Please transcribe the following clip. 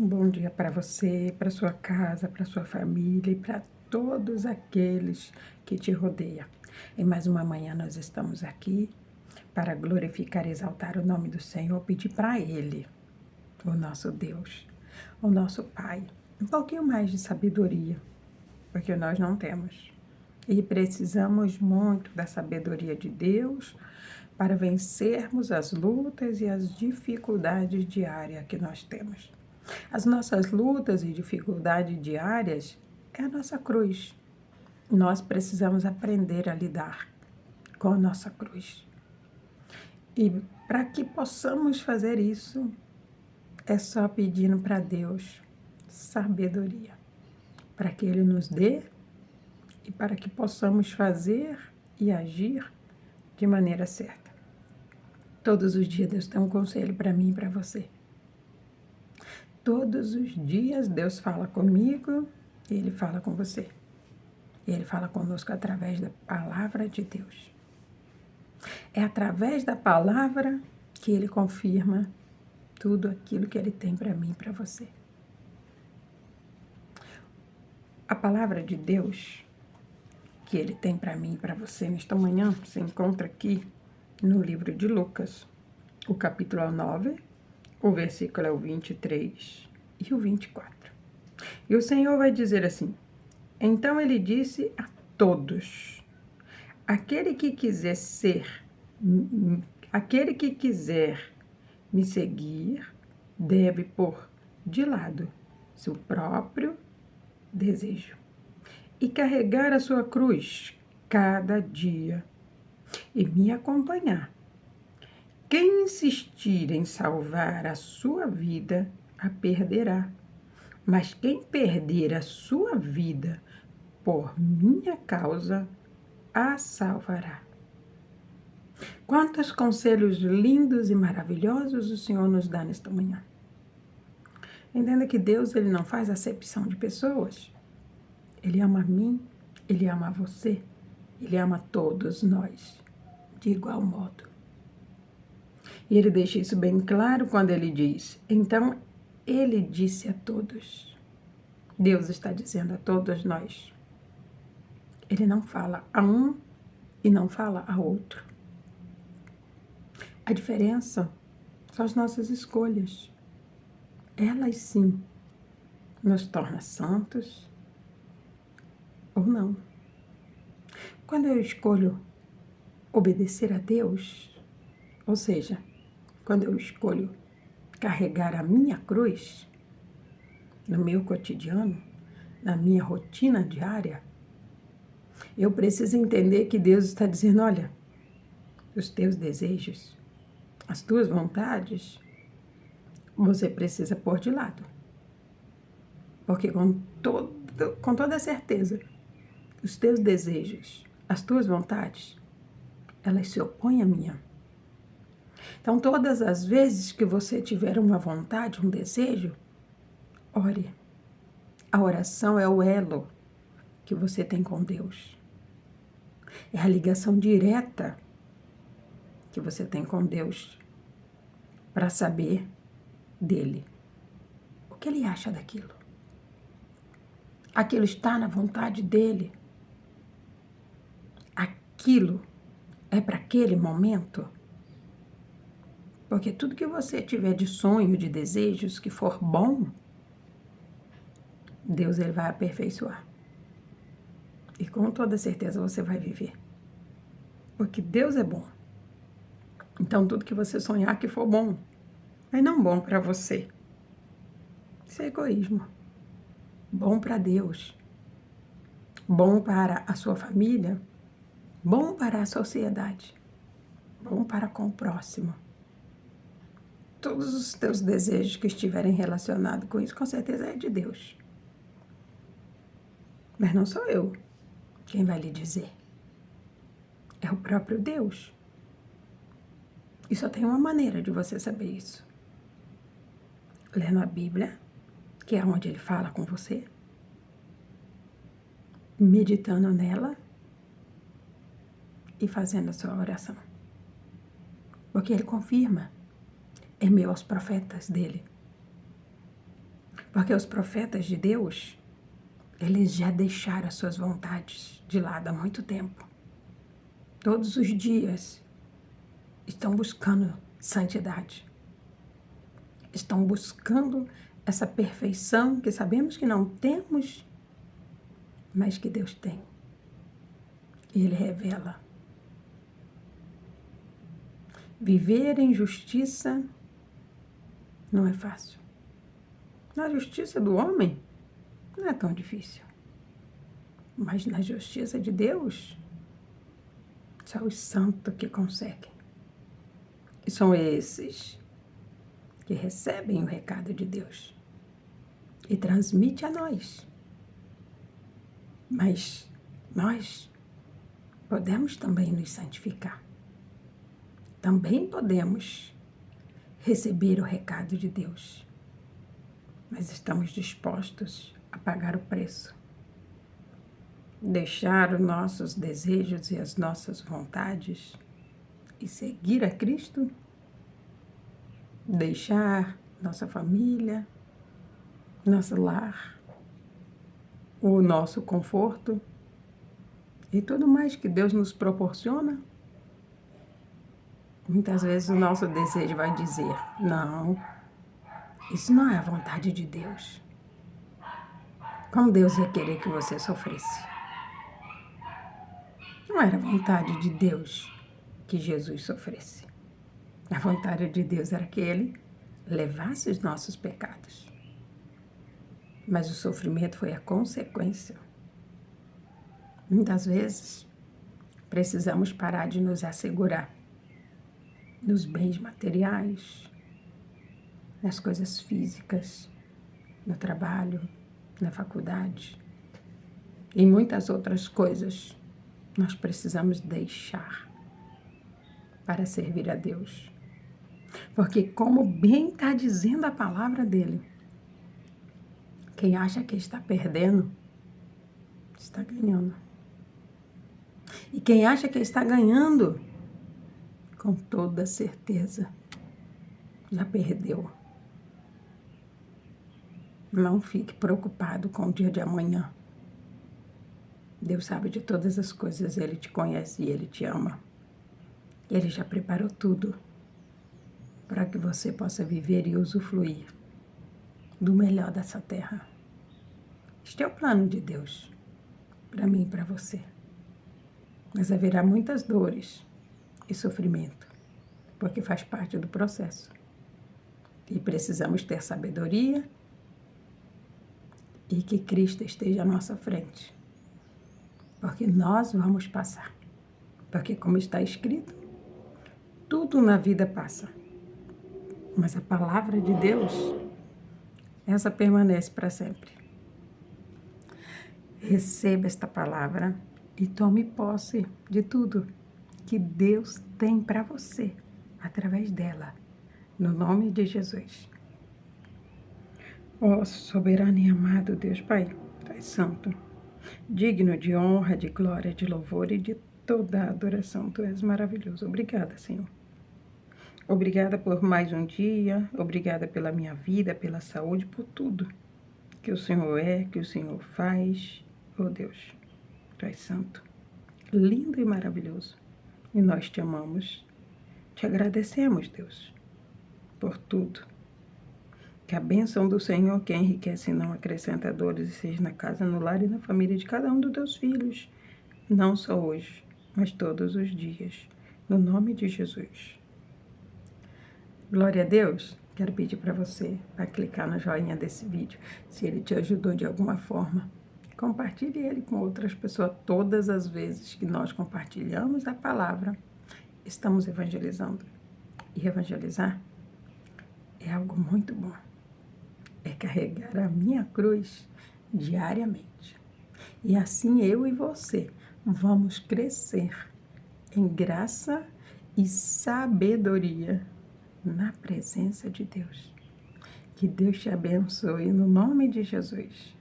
Um bom dia para você, para sua casa, para sua família e para todos aqueles que te rodeiam. Em mais uma manhã nós estamos aqui para glorificar e exaltar o nome do Senhor, pedir para Ele, o nosso Deus, o nosso Pai, um pouquinho mais de sabedoria, porque nós não temos. E precisamos muito da sabedoria de Deus para vencermos as lutas e as dificuldades diárias que nós temos. As nossas lutas e dificuldades diárias é a nossa cruz. Nós precisamos aprender a lidar com a nossa cruz. E para que possamos fazer isso, é só pedindo para Deus sabedoria, para que Ele nos dê e para que possamos fazer e agir de maneira certa. Todos os dias Deus tem um conselho para mim e para você. Todos os dias Deus fala comigo e Ele fala com você. E Ele fala conosco através da palavra de Deus. É através da palavra que Ele confirma tudo aquilo que Ele tem para mim e para você. A palavra de Deus que Ele tem para mim e para você nesta manhã se encontra aqui no livro de Lucas, o capítulo 9, o versículo é o 23 e o 24. E o Senhor vai dizer assim: então Ele disse a todos: aquele que quiser me seguir, deve pôr de lado seu próprio desejo e carregar a sua cruz cada dia e me acompanhar. Quem insistir em salvar a sua vida, a perderá. Mas quem perder a sua vida por minha causa, a salvará. Quantos conselhos lindos e maravilhosos o Senhor nos dá nesta manhã. Entenda que Deus, Ele não faz acepção de pessoas. Ele ama a mim, Ele ama a você, Ele ama todos nós, de igual modo. E Ele deixa isso bem claro quando Ele diz, então Ele disse a todos. Deus está dizendo a todos nós. Ele não fala a um e não fala a outro. A diferença são as nossas escolhas. Elas sim nos tornam santos ou não. Quando eu escolho obedecer a Deus, ou seja, quando eu escolho carregar a minha cruz no meu cotidiano, na minha rotina diária, eu preciso entender que Deus está dizendo, olha, os teus desejos, as tuas vontades, você precisa pôr de lado. Porque com toda certeza, os teus desejos, as tuas vontades, elas se opõem à minha. Então, todas as vezes que você tiver uma vontade, um desejo, ore. A oração é o elo que você tem com Deus. É a ligação direta que você tem com Deus para saber dele. O que ele acha daquilo? Aquilo está na vontade dele? Aquilo é para aquele momento? Porque tudo que você tiver de sonho, de desejos, que for bom, Deus ele vai aperfeiçoar. E com toda certeza você vai viver. Porque Deus é bom. Então tudo que você sonhar que for bom, mas não bom para você. Isso é egoísmo. Bom para Deus. Bom para a sua família. Bom para a sociedade. Bom para com o próximo. Todos os teus desejos que estiverem relacionados com isso, com certeza é de Deus. Mas não sou eu quem vai lhe dizer. É o próprio Deus. E só tem uma maneira de você saber isso. Lendo a Bíblia, que é onde ele fala com você, meditando nela e fazendo a sua oração. Porque ele confirma em meio aos profetas dele. Porque os profetas de Deus, eles já deixaram as suas vontades de lado há muito tempo. Todos os dias estão buscando santidade. Estão buscando essa perfeição que sabemos que não temos, mas que Deus tem. E Ele revela. Viver em justiça não é fácil. Na justiça do homem, não é tão difícil. Mas na justiça de Deus, só os santos que conseguem. E são esses que recebem o recado de Deus e transmite a nós. Mas nós podemos também nos santificar. Também podemos receber o recado de Deus. Mas estamos dispostos a pagar o preço. Deixar os nossos desejos e as nossas vontades e seguir a Cristo? Deixar nossa família, nosso lar, o nosso conforto e tudo mais que Deus nos proporciona? Muitas vezes o nosso desejo vai dizer, não, isso não é a vontade de Deus. Como Deus ia querer que você sofresse? Não era a vontade de Deus que Jesus sofresse. A vontade de Deus era que Ele levasse os nossos pecados. Mas o sofrimento foi a consequência. Muitas vezes, precisamos parar de nos assegurar nos bens materiais, nas coisas físicas, no trabalho, na faculdade e muitas outras coisas nós precisamos deixar para servir a Deus. Porque como bem está dizendo a palavra dele, quem acha que está perdendo, está ganhando. E quem acha que está ganhando, com toda certeza, já perdeu. Não fique preocupado com o dia de amanhã. Deus sabe de todas as coisas, Ele te conhece e Ele te ama. Ele já preparou tudo para que você possa viver e usufruir do melhor dessa terra. Este é o plano de Deus, para mim e para você. Mas haverá muitas dores e sofrimento, porque faz parte do processo. E precisamos ter sabedoria e que Cristo esteja à nossa frente, porque nós vamos passar. Porque como está escrito, tudo na vida passa. Mas a palavra de Deus, essa permanece para sempre. Receba esta palavra e tome posse de tudo que Deus tem para você, através dela, no nome de Jesus. Ó soberano e amado Deus Pai, Pai Santo, digno de honra, de glória, de louvor e de toda a adoração, Tu és maravilhoso. Obrigada, Senhor. Obrigada por mais um dia, obrigada pela minha vida, pela saúde, por tudo que o Senhor é, que o Senhor faz. Oh Deus, Tu és santo, lindo e maravilhoso. E nós te amamos, te agradecemos, Deus, por tudo. Que a bênção do Senhor, que enriquece e não acrescenta dores, seja na casa, no lar e na família de cada um dos teus filhos, não só hoje, mas todos os dias, no nome de Jesus. Glória a Deus. Quero pedir para você, para clicar no joinha desse vídeo, se ele te ajudou de alguma forma. Compartilhe ele com outras pessoas. Todas as vezes que nós compartilhamos a palavra, estamos evangelizando. E evangelizar é algo muito bom. É carregar a minha cruz diariamente. E assim eu e você vamos crescer em graça e sabedoria na presença de Deus. Que Deus te abençoe no nome de Jesus.